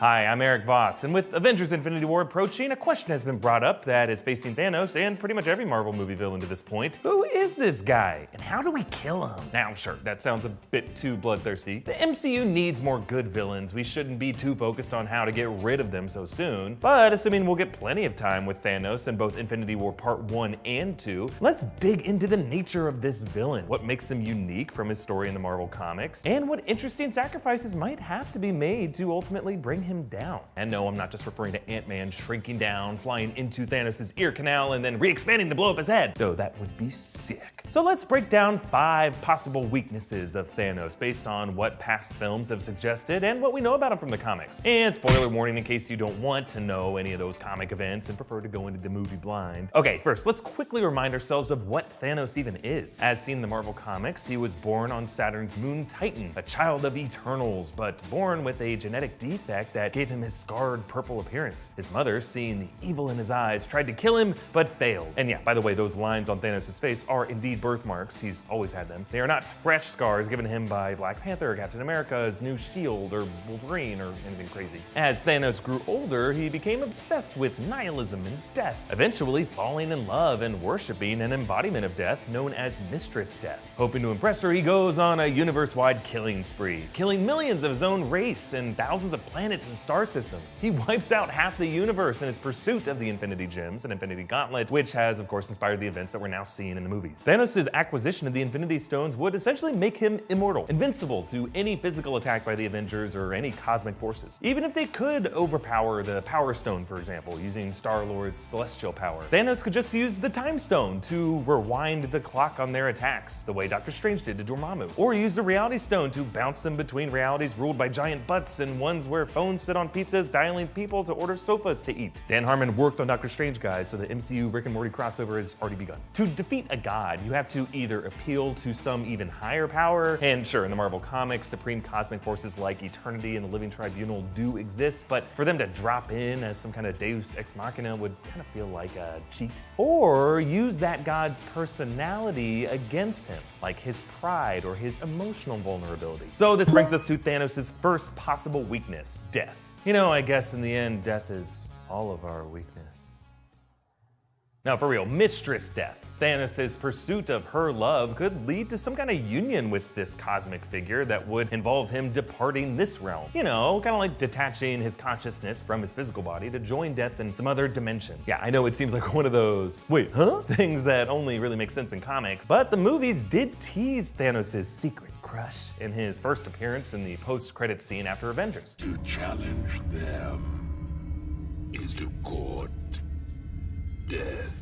Hi, I'm Eric Voss, and with Avengers Infinity War approaching, a question has been brought up that is facing Thanos and pretty much every Marvel movie villain to this point. Who is this guy, and how do we kill him? Now, sure, that sounds a bit too bloodthirsty. The MCU needs more good villains. We shouldn't be too focused on how to get rid of them so soon. But assuming we'll get plenty of time with Thanos in both Infinity War Part 1 and 2, let's dig into the nature of this villain, what makes him unique from his story in the Marvel Comics, and what interesting sacrifices might have to be made to ultimately bring him down. And no, I'm not just referring to Ant-Man shrinking down, flying into Thanos' ear canal, and then re-expanding to blow up his head, though that would be sick. So let's break down 5 possible weaknesses of Thanos based on what past films have suggested and what we know about him from the comics. And spoiler warning in case you don't want to know any of those comic events and prefer to go into the movie blind. Okay, first, let's quickly remind ourselves of what Thanos even is. As seen in the Marvel Comics, he was born on Saturn's moon Titan, a child of Eternals, but born with a genetic defect that gave him his scarred purple appearance. His mother, seeing the evil in his eyes, tried to kill him, but failed. And yeah, by the way, those lines on Thanos' face are indeed birthmarks. He's always had them. They are not fresh scars given him by Black Panther or Captain America's new shield or Wolverine or anything crazy. As Thanos grew older, he became obsessed with nihilism and death, eventually falling in love and worshiping an embodiment of death known as Mistress Death. Hoping to impress her, he goes on a universe-wide killing spree, killing millions of his own race and thousands of planets and star systems. He wipes out half the universe in his pursuit of the Infinity Gems and Infinity Gauntlet, which has, of course, inspired the events that we're now seeing in the movies. Thanos' acquisition of the Infinity Stones would essentially make him immortal, invincible to any physical attack by the Avengers or any cosmic forces. Even if they could overpower the Power Stone, for example, using Star-Lord's celestial power, Thanos could just use the Time Stone to rewind the clock on their attacks, the way Doctor Strange did to Dormammu, or use the Reality Stone to bounce them between realities ruled by giant butts and ones where phones sit on pizzas dialing people to order sofas to eat. Dan Harmon worked on Doctor Strange, guys, so the MCU Rick and Morty crossover has already begun. To defeat a god, you have to either appeal to some even higher power, and sure, in the Marvel Comics, supreme cosmic forces like Eternity and the Living Tribunal do exist, but for them to drop in as some kind of Deus Ex Machina would kind of feel like a cheat. Or use that god's personality against him, like his pride or his emotional vulnerability. So this brings us to Thanos' first possible weakness, death. You know, I guess in the end, death is all of our weakness. Now for real, Mistress Death. Thanos' pursuit of her love could lead to some kind of union with this cosmic figure that would involve him departing this realm. You know, kind of like detaching his consciousness from his physical body to join death in some other dimension. Yeah, I know it seems like one of those, wait, huh? Things that only really make sense in comics, but the movies did tease Thanos' secret crush in his first appearance in the post-credit scene after Avengers. To challenge them is to court death.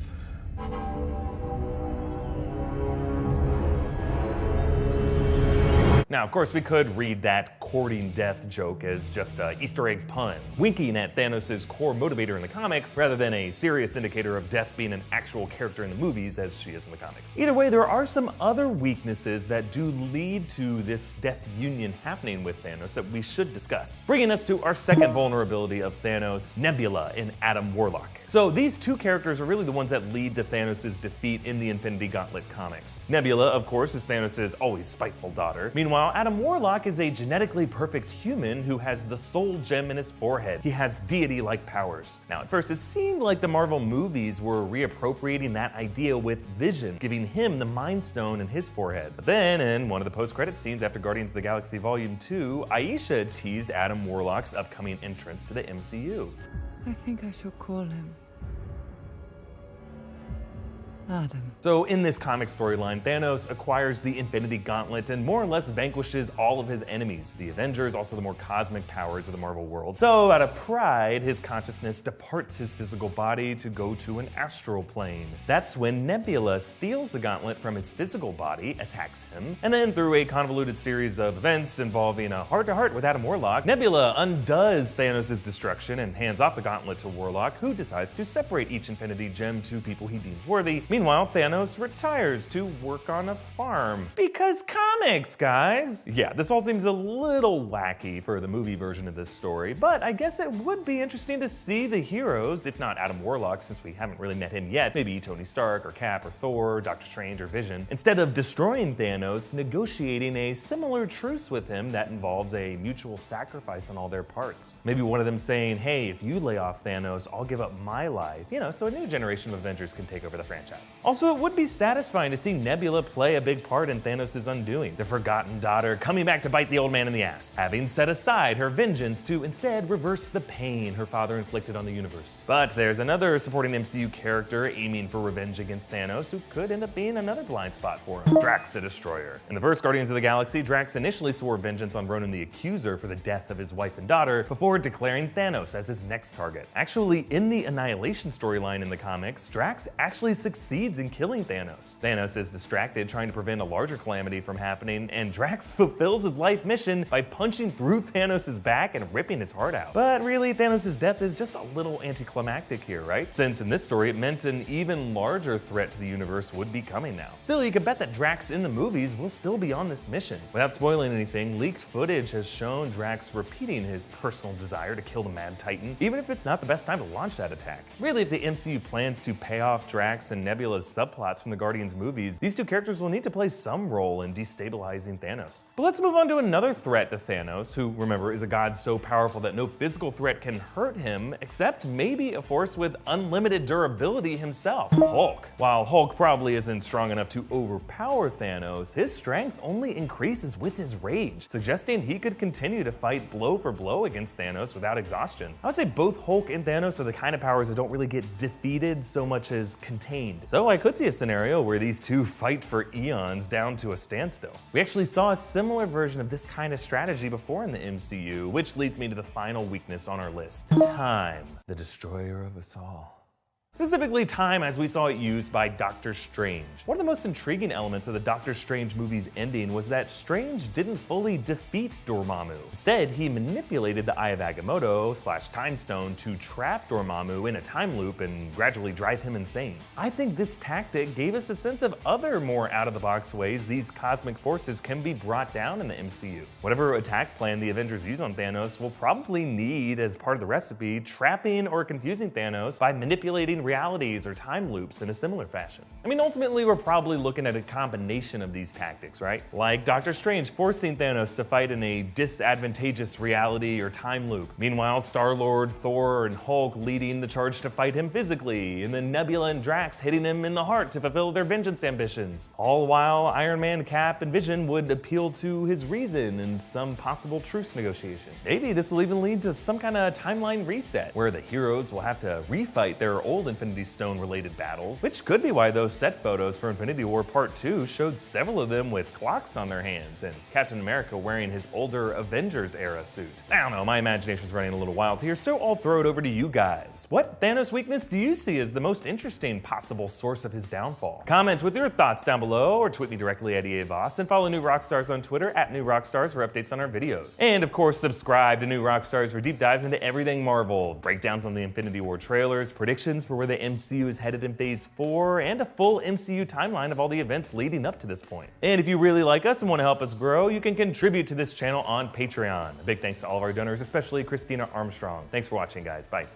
Now, of course, we could read that courting death joke as just an Easter egg pun, winking at Thanos' core motivator in the comics, rather than a serious indicator of death being an actual character in the movies as she is in the comics. Either way, there are some other weaknesses that do lead to this death union happening with Thanos that we should discuss. Bringing us to our second vulnerability of Thanos, Nebula and Adam Warlock. So these two characters are really the ones that lead to Thanos' defeat in the Infinity Gauntlet comics. Nebula, of course, is Thanos' always spiteful daughter. Meanwhile, Adam Warlock is a genetically perfect human who has the soul gem in his forehead. He has deity-like powers. Now, at first, it seemed like the Marvel movies were reappropriating that idea with Vision, giving him the Mind Stone in his forehead. But then, in one of the post-credit scenes after Guardians of the Galaxy Volume 2, Aisha teased Adam Warlock's upcoming entrance to the MCU. I think I shall call him Adam. So in this comic storyline, Thanos acquires the Infinity Gauntlet and more or less vanquishes all of his enemies, the Avengers, also the more cosmic powers of the Marvel world. So out of pride, his consciousness departs his physical body to go to an astral plane. That's when Nebula steals the gauntlet from his physical body, attacks him, and then through a convoluted series of events involving a heart-to-heart with Adam Warlock, Nebula undoes Thanos' destruction and hands off the gauntlet to Warlock, who decides to separate each Infinity Gem to people he deems worthy, Meanwhile, Thanos retires to work on a farm. Because comics, guys! Yeah, this all seems a little wacky for the movie version of this story, but I guess it would be interesting to see the heroes, if not Adam Warlock since we haven't really met him yet, maybe Tony Stark or Cap or Thor, Doctor Strange or Vision, instead of destroying Thanos, negotiating a similar truce with him that involves a mutual sacrifice on all their parts. Maybe one of them saying, hey, if you lay off Thanos, I'll give up my life, so a new generation of Avengers can take over the franchise. Also, it would be satisfying to see Nebula play a big part in Thanos' undoing, the forgotten daughter coming back to bite the old man in the ass, having set aside her vengeance to instead reverse the pain her father inflicted on the universe. But there's another supporting MCU character aiming for revenge against Thanos who could end up being another blind spot for him, Drax the Destroyer. In the first Guardians of the Galaxy, Drax initially swore vengeance on Ronan the Accuser for the death of his wife and daughter before declaring Thanos as his next target. Actually, in the Annihilation storyline in the comics, Drax actually succeeds in killing Thanos. Thanos is distracted trying to prevent a larger calamity from happening, and Drax fulfills his life mission by punching through Thanos' back and ripping his heart out. But really, Thanos' death is just a little anticlimactic here, right? Since in this story it meant an even larger threat to the universe would be coming now. Still, you can bet that Drax in the movies will still be on this mission. Without spoiling anything, leaked footage has shown Drax repeating his personal desire to kill the Mad Titan, even if it's not the best time to launch that attack. Really, if the MCU plans to pay off Drax and Nebula's subplots from the Guardians movies, these two characters will need to play some role in destabilizing Thanos. But let's move on to another threat to Thanos, who, remember, is a god so powerful that no physical threat can hurt him, except maybe a force with unlimited durability himself, Hulk. While Hulk probably isn't strong enough to overpower Thanos, his strength only increases with his rage, suggesting he could continue to fight blow for blow against Thanos without exhaustion. I would say both Hulk and Thanos are the kind of powers that don't really get defeated so much as contained. So I could see a scenario where these two fight for eons down to a standstill. We actually saw a similar version of this kind of strategy before in the MCU, which leads me to the final weakness on our list. Time, the destroyer of us all. Specifically time as we saw it used by Doctor Strange. One of the most intriguing elements of the Doctor Strange movie's ending was that Strange didn't fully defeat Dormammu. Instead, he manipulated the Eye of Agamotto / Time Stone to trap Dormammu in a time loop and gradually drive him insane. I think this tactic gave us a sense of other more out-of-the-box ways these cosmic forces can be brought down in the MCU. Whatever attack plan the Avengers use on Thanos will probably need, as part of the recipe, trapping or confusing Thanos by manipulating realities or time loops in a similar fashion. I mean, ultimately, we're probably looking at a combination of these tactics, right? Like Doctor Strange forcing Thanos to fight in a disadvantageous reality or time loop. Meanwhile, Star-Lord, Thor, and Hulk leading the charge to fight him physically, and then Nebula and Drax hitting him in the heart to fulfill their vengeance ambitions. All while Iron Man, Cap, and Vision would appeal to his reason in some possible truce negotiation. Maybe this will even lead to some kind of timeline reset, where the heroes will have to refight their old Infinity Stone related battles, which could be why those set photos for Infinity War Part 2 showed several of them with clocks on their hands and Captain America wearing his older Avengers era suit. I don't know, my imagination's running a little wild here, so I'll throw it over to you guys. What Thanos weakness do you see as the most interesting possible source of his downfall? Comment with your thoughts down below or tweet me directly at EA Voss, and follow New Rockstars on Twitter at New Rockstars for updates on our videos. And of course, subscribe to New Rockstars for deep dives into everything Marvel, breakdowns on the Infinity War trailers, predictions for where the MCU is headed in Phase 4, and a full MCU timeline of all the events leading up to this point. And if you really like us and want to help us grow, you can contribute to this channel on Patreon. A big thanks to all of our donors, especially Christina Armstrong. Thanks for watching, guys. Bye.